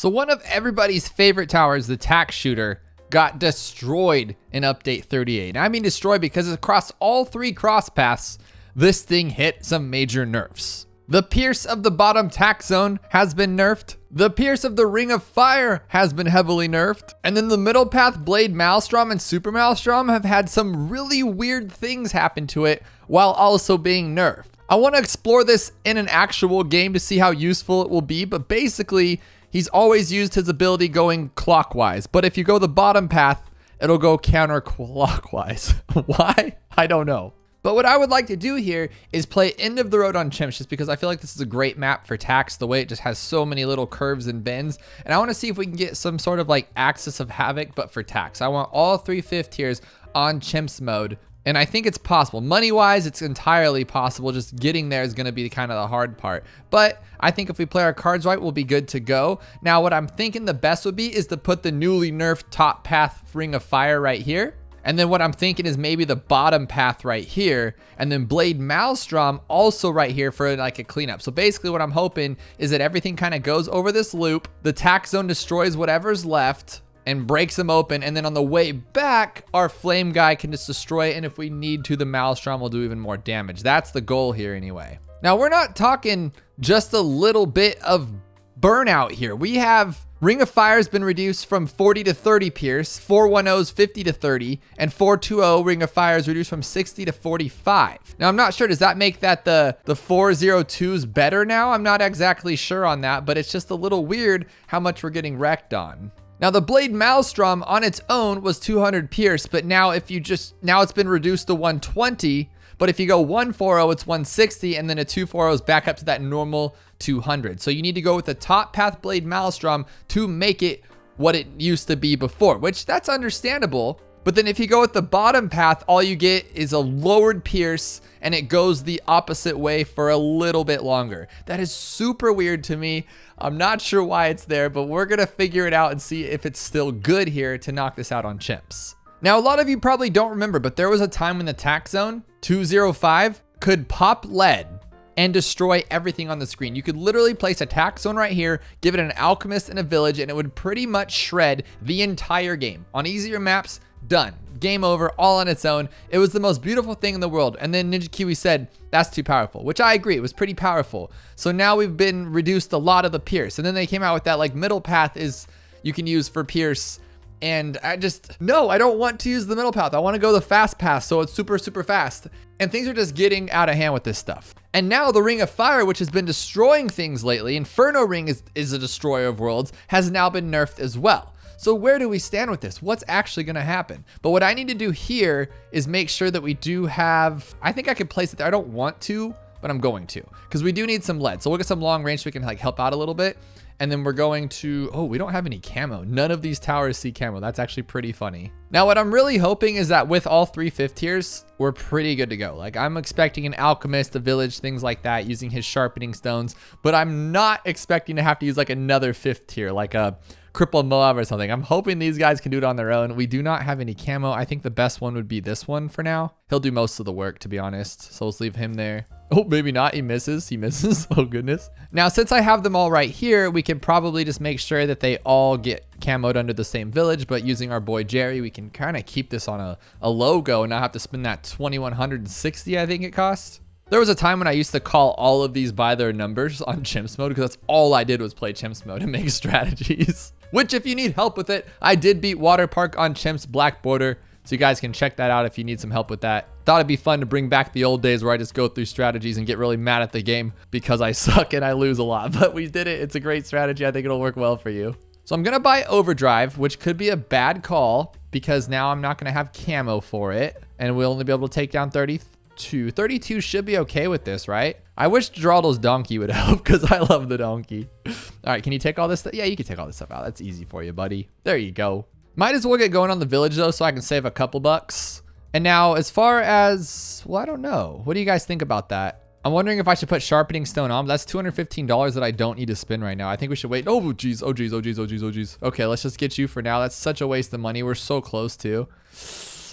So one of everybody's favorite towers, the Tack shooter, got destroyed in update 38. And I mean destroyed because across all three crosspaths, this thing hit some major nerfs. The Pierce of the bottom Tack zone has been nerfed. The Pierce of the Ring of Fire has been heavily nerfed. And then the middle path Blade Maelstrom and Super Maelstrom have had some really weird things happen to it while also being nerfed. I want to explore this in an actual game to see how useful it will be, but basically, he's always used his ability going clockwise. But if you go the bottom path, it'll go counterclockwise. Why? I don't know. But what I would like to do here is play End of the Road on Chimps, just because I feel like this is a great map for Tacks, the way it just has so many little curves and bends. And I want to see if we can get some sort of like Axis of Havoc, but for Tacks. I want all 3 5th tiers on Chimps mode. And I think it's possible. Money-wise, it's entirely possible. Just getting there is going to be kind of the hard part. But I think if we play our cards right, we'll be good to go. Now, what I'm thinking the best would be is to put the newly nerfed top path Ring of Fire right here. And then what I'm thinking is maybe the bottom path right here. And then Blade Maelstrom also right here for like a cleanup. So basically what I'm hoping is that everything kind of goes over this loop. The Tack zone destroys whatever's left and breaks them open, and then on the way back, our flame guy can just destroy it, and if we need to, the Maelstrom will do even more damage. That's the goal here anyway. Now, we're not talking just a little bit of burnout here. We have Ring of Fire has been reduced from 40 to 30 Pierce, 410's 50 to 30, and 420 Ring of Fire is reduced from 60 to 45. Now, I'm not sure, does that make that the 402s better now? I'm not exactly sure on that, but it's just a little weird how much we're getting wrecked on. Now the Blade Maelstrom on its own was 200 Pierce, but now now it's been reduced to 120. But if you go 140, it's 160, and then a 240 is back up to that normal 200. So you need to go with the top path Blade Maelstrom to make it what it used to be before, which that's understandable. But then if you go with the bottom path, all you get is a lowered Pierce, and it goes the opposite way for a little bit longer. That is super weird to me. I'm not sure why it's there, but we're gonna figure it out and see if it's still good here to knock this out on Chimps. Now, a lot of you probably don't remember, but there was a time when the Tack zone 205 could pop lead and destroy everything on the screen. You could literally place a Tack zone right here, give it an alchemist and a village, and it would pretty much shred the entire game. On easier maps, done. Game over, all on its own. It was the most beautiful thing in the world. And then Ninja Kiwi said, that's too powerful, which I agree. It was pretty powerful. So now we've been reduced a lot of the Pierce. And then they came out with that like middle path is you can use for Pierce. And I don't want to use the middle path. I want to go the fast path. So it's super, super fast. And things are just getting out of hand with this stuff. And now the Ring of Fire, which has been destroying things lately, Inferno Ring is a destroyer of worlds, has now been nerfed as well. So where do we stand with this? What's actually going to happen? But what I need to do here is make sure that we do have, I think I could place it there. I don't want to, but I'm going to, because we do need some lead. So we'll get some long range so we can like help out a little bit. And then we're going to, oh, we don't have any camo. None of these towers see camo. That's actually pretty funny. Now, what I'm really hoping is that with all 3 5th tiers, we're pretty good to go. Like I'm expecting an alchemist, a village, things like that, using his sharpening stones, but I'm not expecting to have to use like another 5th tier, like a Cripple Moab or something. I'm hoping these guys can do it on their own. We do not have any camo. I think the best one would be this one for now. He'll do most of the work, to be honest. So let's leave him there. Oh, maybe not. He misses. He misses. Oh, goodness. Now, since I have them all right here, we can probably just make sure that they all get camoed under the same village. But using our boy Jerry, we can kind of keep this on a logo and not have to spend that 2,160, I think it costs. There was a time when I used to call all of these by their numbers on Chimps mode because that's all I did was play Chimps mode and make strategies. Which, if you need help with it, I did beat Water Park on Chimps Black Border. So you guys can check that out if you need some help with that. Thought it'd be fun to bring back the old days where I just go through strategies and get really mad at the game because I suck and I lose a lot. But we did it. It's a great strategy. I think it'll work well for you. So I'm going to buy Overdrive, which could be a bad call because now I'm not going to have camo for it. And we'll only be able to take down 32. 32 should be okay with this, right? I wish Geraldo's donkey would help because I love the donkey. All right, can you take all this stuff? Yeah, you can take all this stuff out. That's easy for you, buddy. There you go. Might as well get going on the village though so I can save a couple bucks. And now as far as, well, I don't know. What do you guys think about that? I'm wondering if I should put sharpening stone on. That's $215 that I don't need to spend right now. I think we should wait. Oh, geez. Oh, geez. Oh, geez. Oh, geez. Oh, geez. Okay, let's just get you for now. That's such a waste of money. We're so close to.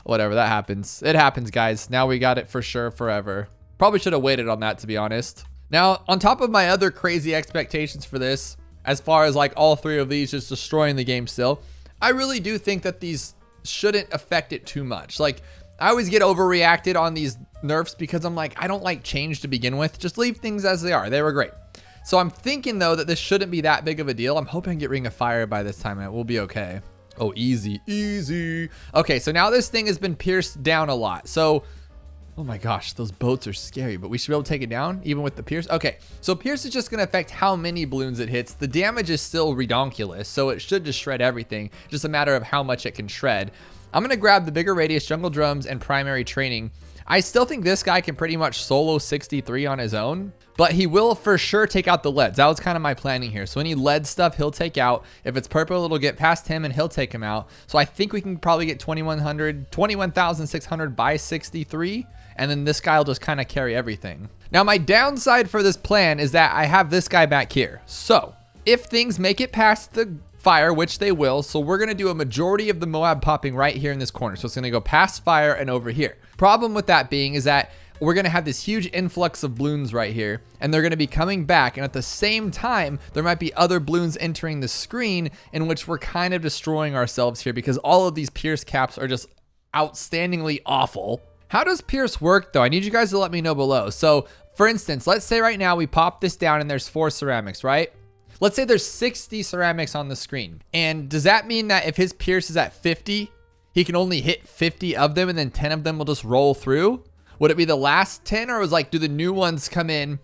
Whatever, that happens. It happens, guys. Now we got it for sure forever. Probably should have waited on that, to be honest. Now, on top of my other crazy expectations for this, as far as like all three of these just destroying the game still. I really do think that these shouldn't affect it too much. Like, I always get overreacted on these nerfs because I'm like, I don't like change to begin with. Just leave things as they are. They were great. So I'm thinking though that this shouldn't be that big of a deal. I'm hoping I get Ring of Fire by this time and it will be okay. Oh, easy, easy. Okay, so now this thing has been pierced down a lot. So, oh my gosh, those boats are scary, but we should be able to take it down even with the pierce. Okay, so pierce is just gonna affect how many balloons it hits. The damage is still redonkulous, so it should just shred everything. Just a matter of how much it can shred. I'm gonna grab the bigger radius, jungle drums, and primary training. I still think this guy can pretty much solo 63 on his own, but he will for sure take out the leads. That was kind of my planning here. So any lead stuff he'll take out. If it's purple, it'll get past him and he'll take him out. So I think we can probably get 21,600 by 63. And then this guy will just kind of carry everything. Now my downside for this plan is that I have this guy back here. So if things make it past the fire, which they will, so we're gonna do a majority of the Moab popping right here in this corner. So it's gonna go past fire and over here. Problem with that being is that we're gonna have this huge influx of balloons right here, and they're gonna be coming back, and at the same time there might be other balloons entering the screen, in which we're kind of destroying ourselves here because all of these pierce caps are just outstandingly awful. How does pierce work though? I need you guys to let me know below. So for instance, let's say right now we pop this down and there's 4 ceramics, right? Let's say there's 60 ceramics on the screen. And does that mean that if his pierce is at 50, he can only hit 50 of them and then 10 of them will just roll through? Would it be the last 10, or was like, do the new ones come in,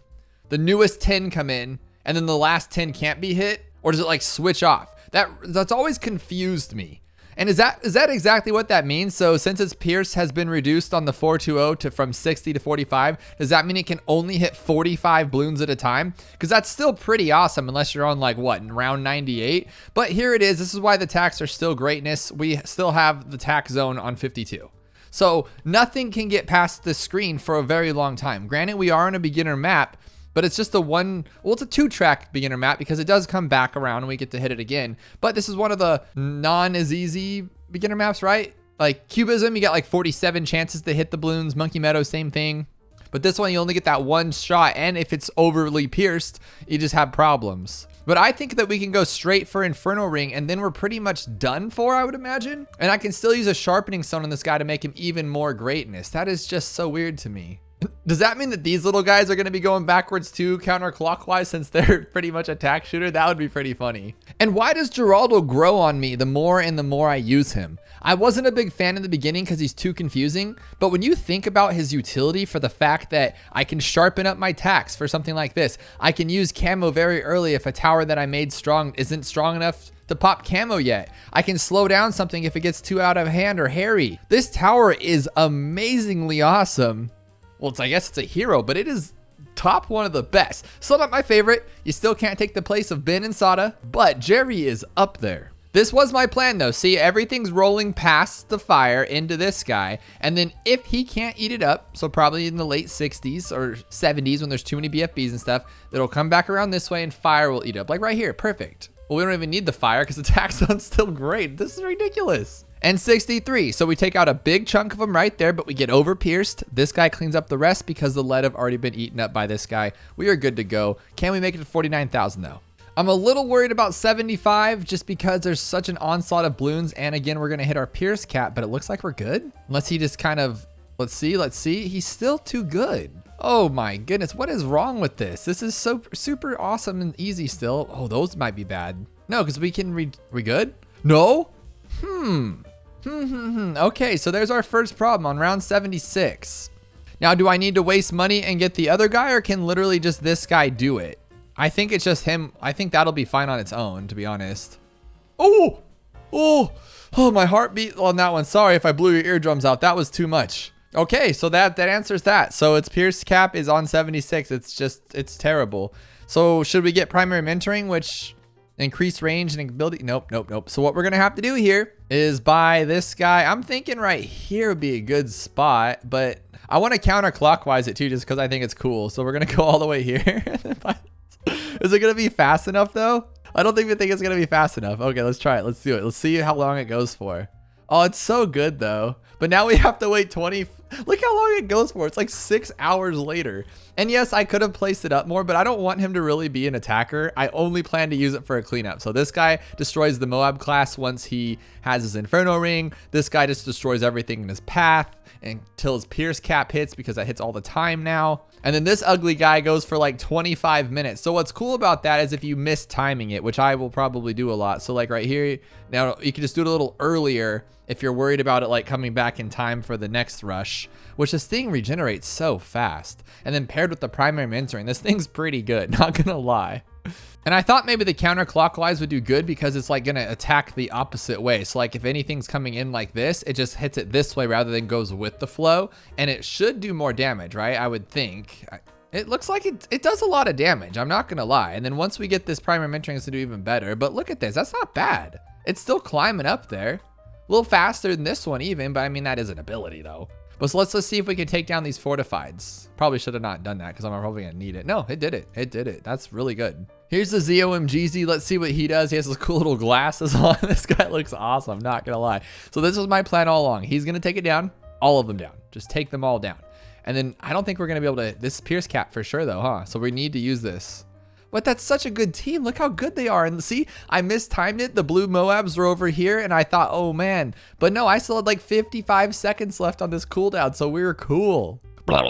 the newest 10 come in, and then the last 10 can't be hit? Or does it like switch off? That's always confused me. And is that exactly what that means? So since its pierce has been reduced on the 420 to from 60 to 45, does that mean it can only hit 45 balloons at a time? Because that's still pretty awesome unless you're on like what, in round 98. But here it is. This is why the tacks are still greatness. We still have the tack zone on 52. So nothing can get past the screen for a very long time. Granted, we are on a beginner map, but it's just it's a 2-track beginner map because it does come back around and we get to hit it again. But this is one of the non-as-easy beginner maps, right? Like Cubism, you got like 47 chances to hit the balloons. Monkey Meadow, same thing. But this one, you only get that one shot. And if it's overly pierced, you just have problems. But I think that we can go straight for Inferno Ring and then we're pretty much done for, I would imagine. And I can still use a sharpening stone on this guy to make him even more greatness. That is just so weird to me. Does that mean that these little guys are going to be going backwards too, counterclockwise, since they're pretty much a tack shooter? That would be pretty funny. And why does Geraldo grow on me the more and the more I use him? I wasn't a big fan in the beginning because he's too confusing, but when you think about his utility for the fact that I can sharpen up my tacks for something like this, I can use camo very early if a tower that I made strong isn't strong enough to pop camo yet. I can slow down something if it gets too out of hand or hairy. This tower is amazingly awesome. Well, I guess it's a hero, but it is top one of the best. Still not my favorite. You still can't take the place of Ben and Sada, but Jerry is up there. This was my plan though. See, everything's rolling past the fire into this guy. And then if he can't eat it up, so probably in the late 60s or 70s when there's too many BFBs and stuff, it'll come back around this way and fire will eat it up. Like right here, perfect. Well, we don't even need the fire because the tack zone's still great. This is ridiculous. And 63, so we take out a big chunk of them right there, but we get over pierced. This guy cleans up the rest because the lead have already been eaten up by this guy. We are good to go. Can we make it to 49,000 though? I'm a little worried about 75 just because there's such an onslaught of balloons. And again, we're gonna hit our pierce cap, but it looks like we're good. Unless he just kind of, let's see. He's still too good. Oh my goodness, what is wrong with this? This is so super awesome and easy still. Oh, those might be bad. No, because we can we good? No? Okay, so there's our first problem on round 76. Now, do I need to waste money and get the other guy, or can literally just this guy do it? I think it's just him. I think that'll be fine on its own, to be honest. Oh, my heartbeat on that one. Sorry if I blew your eardrums out. That was too much. Okay, so that answers that. So its pierce cap is on 76. It's terrible. So should we get primary mentoring, which increase range and ability? Nope. So what we're gonna have to do here is buy this guy. I'm thinking right here would be a good spot, but I want to counterclockwise it too, just because I think it's cool. So we're gonna go all the way here. Is it gonna be fast enough though? I don't think it's gonna be fast enough. Okay, let's try it. Let's do it. Let's see how long it goes for. Oh, it's so good though. But now we have to wait 20 Look how long it goes for. It's like 6 hours later. And yes, I could have placed it up more, but I don't want him to really be an attacker. I only plan to use it for a cleanup. So this guy destroys the Moab class once he has his Inferno Ring. This guy just destroys everything in his path until his Pierce cap hits, because that hits all the time now. And then this ugly guy goes for like 25 minutes. So what's cool about that is if you miss timing it, which I will probably do a lot. So like right here, now you can just do it a little earlier if you're worried about it like coming back in time for the next rush, which this thing regenerates so fast. And then paired with the primary mentoring, this thing's pretty good, not gonna lie. And I thought maybe the counterclockwise would do good because it's like gonna attack the opposite way. So like if anything's coming in like this, it just hits it this way rather than goes with the flow. And it should do more damage, right? I would think. It looks like it does a lot of damage, I'm not gonna lie. And then once we get this primary mentoring, it's to do even better. But look at this, that's not bad. It's still climbing up there. A little faster than this one even, but I mean, that is an ability though. But so let's see if we can take down these fortifieds. Probably should have not done that because I'm probably gonna need it. No, it did it. It did it. That's really good. Here's the ZOMGZ. Let's see what he does. He has those cool little glasses on. This guy looks awesome, not gonna lie. So this was my plan all along. He's gonna take it down, all of them down. Just take them all down. And then I don't think we're gonna be able to, this is Pierce cap for sure though, huh? So we need to use this. But that's such a good team. Look how good they are. And see, I mistimed it. The blue Moabs were over here and I thought, oh man. But no, I still had like 55 seconds left on this cooldown. So we were cool. Okay.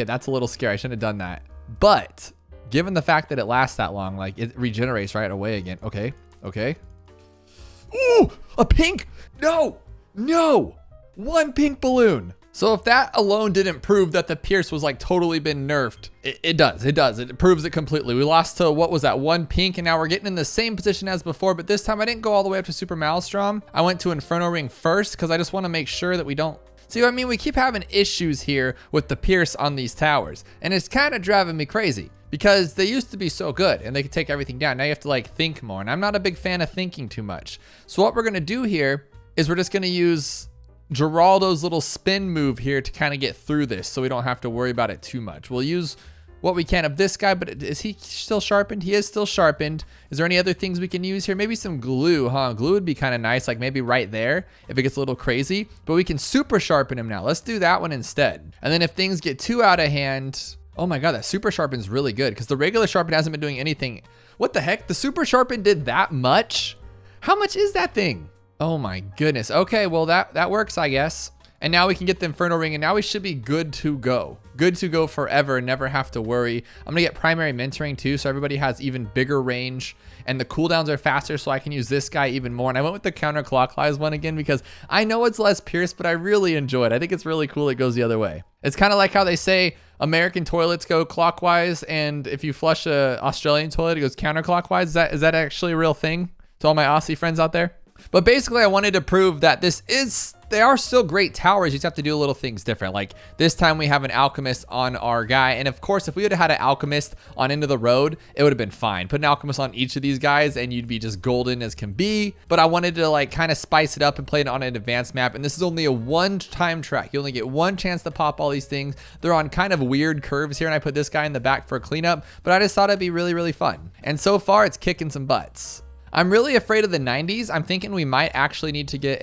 That's a little scary. I shouldn't have done that. But given the fact that it lasts that long, like it regenerates right away again. Okay. Ooh, a pink. No. One pink balloon. So if that alone didn't prove that the Pierce was like totally been nerfed, it does. It proves it completely. We lost to, what was that, one pink, and now we're getting in the same position as before, but this time I didn't go all the way up to Super Maelstrom. I went to Inferno Ring first because I just want to make sure that we don't, see what I mean? We keep having issues here with the Pierce on these towers, and it's kind of driving me crazy because they used to be so good and they could take everything down. Now you have to like think more, and I'm not a big fan of thinking too much. So what we're going to do here is we're just going to use Geraldo's little spin move here to kind of get through this so we don't have to worry about it too much. We'll use what we can of this guy, but is he still sharpened? He is still sharpened. Is there any other things we can use here? Maybe some glue, huh? Glue would be kind of nice, like maybe right there if it gets a little crazy, but we can super sharpen him now. Let's do that one instead. And then if things get too out of hand, oh my God, that super sharpen is really good because the regular sharpen hasn't been doing anything. What the heck? The super sharpen did that much? How much is that thing? Oh my goodness. Okay, well that works, I guess. And now we can get the Inferno Ring and now we should be good to go. Good to go forever and never have to worry. I'm gonna get primary mentoring too, so everybody has even bigger range and the cooldowns are faster, so I can use this guy even more. And I went with the counterclockwise one again because I know it's less Pierce, but I really enjoy it. I think it's really cool it goes the other way. It's kind of like how they say American toilets go clockwise, and if you flush a Australian toilet, it goes counterclockwise. Is that actually a real thing to all my Aussie friends out there? But basically I wanted to prove that they are still great towers. You just have to do little things different. Like this time we have an alchemist on our guy. And of course, if we would have had an alchemist on End of the Road, it would have been fine. Put an alchemist on each of these guys and you'd be just golden as can be. But I wanted to like kind of spice it up and play it on an advanced map. And this is only a one-time track. You only get one chance to pop all these things. They're on kind of weird curves here. And I put this guy in the back for a cleanup, but I just thought it'd be really, really fun. And so far it's kicking some butts. I'm really afraid of the 90s. I'm thinking we might actually need to get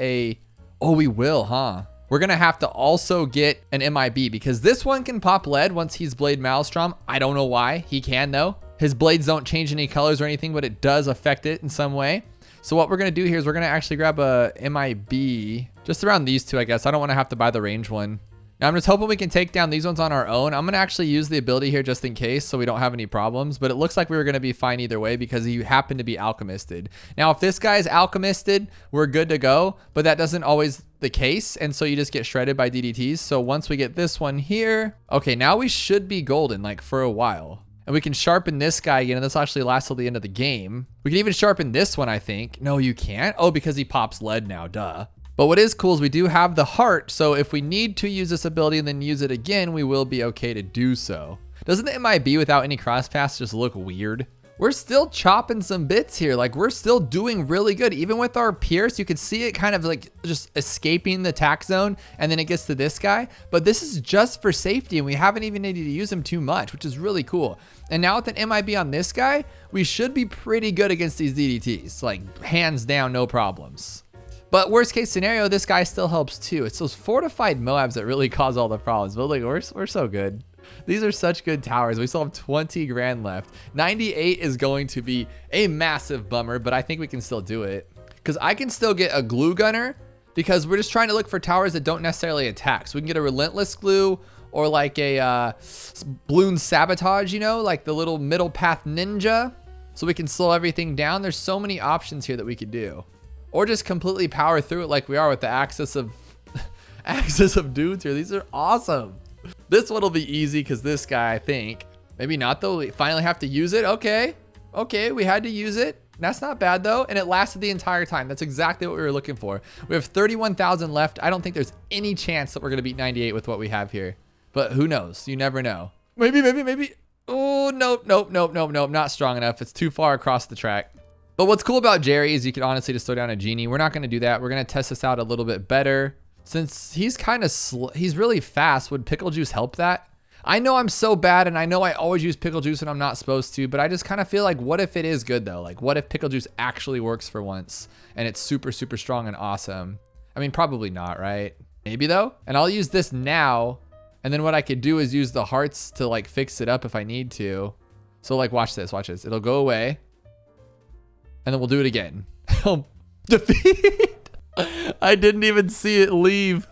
oh, we will, huh? We're gonna have to also get an MIB because this one can pop lead once he's Blade Maelstrom. I don't know why, he can though. His blades don't change any colors or anything, but it does affect it in some way. So what we're gonna do here is we're gonna actually grab a MIB just around these two, I guess. I don't wanna have to buy the range one. Now I'm just hoping we can take down these ones on our own. I'm gonna actually use the ability here just in case so we don't have any problems, but it looks like we were gonna be fine either way because you happen to be alchemisted. Now if this guy's alchemisted, we're good to go, but that doesn't always the case, and so you just get shredded by DDTs. So once we get this one here, okay, now we should be golden like for a while. And we can sharpen this guy again, and this actually lasts till the end of the game. We can even sharpen this one, I think. No, you can't? Oh, because he pops lead now, duh. But what is cool is we do have the heart, so if we need to use this ability and then use it again, we will be okay to do so. Doesn't the MIB without any crosspaths just look weird? We're still chopping some bits here, like we're still doing really good. Even with our Pierce, you could see it kind of like just escaping the attack zone, and then it gets to this guy. But this is just for safety, and we haven't even needed to use him too much, which is really cool. And now with an MIB on this guy, we should be pretty good against these DDTs, like hands down, no problems. But worst case scenario, this guy still helps too. It's those fortified Moabs that really cause all the problems. But like, we're so good. These are such good towers. We still have 20 grand left. 98 is going to be a massive bummer, but I think we can still do it. Because I can still get a glue gunner because we're just trying to look for towers that don't necessarily attack. So we can get a relentless glue or like a Bloons sabotage, you know, like the little middle path ninja. So we can slow everything down. There's so many options here that we could do. Or just completely power through it like we are with the axis of axis of dudes here. These are awesome. This one will be easy because this guy, I think, maybe not though. We finally have to use it. Okay, we had to use it. That's not bad though, and it lasted the entire time. That's exactly what we were looking for. We have 31,000 left. I don't think there's any chance that we're gonna beat 98 with what we have here, but who knows? You never know. Maybe. Oh, nope, not strong enough. It's too far across the track. But what's cool about Jerry is you can honestly just throw down a genie. We're not gonna do that. We're gonna test this out a little bit better. Since he's kind of he's really fast, would pickle juice help that? I know I'm so bad, and I know I always use pickle juice when I'm not supposed to, but I just kind of feel like, what if it is good though? Like, what if pickle juice actually works for once and it's super, super strong and awesome? I mean, probably not, right? Maybe though. And I'll use this now, and then what I could do is use the hearts to like fix it up if I need to. So like, watch this. It'll go away, and then we'll do it again. Defeat. I didn't even see it leave.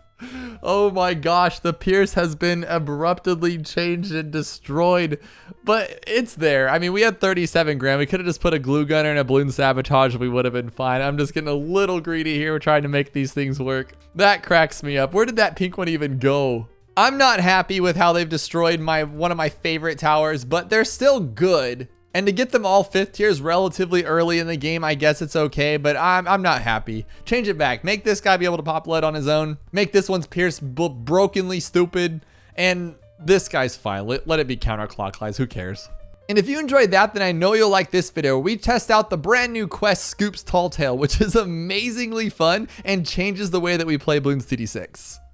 Oh my gosh, the Pierce has been abruptly changed and destroyed, but it's there. I mean, we had 37 grand. We could have just put a glue gunner and a balloon sabotage. We would have been fine. I'm just getting a little greedy here. We're trying to make these things work. That cracks me up. Where did that pink one even go? I'm not happy with how they've destroyed one of my favorite towers, but they're still good. And to get them all 5th tiers relatively early in the game, I guess it's okay, but I'm not happy. Change it back. Make this guy be able to pop lead on his own. Make this one's Pierce brokenly stupid. And this guy's fine. Let it be counterclockwise. Who cares? And if you enjoyed that, then I know you'll like this video where we test out the brand new quest Scoops Tall Tale, which is amazingly fun and changes the way that we play Bloons TD 6.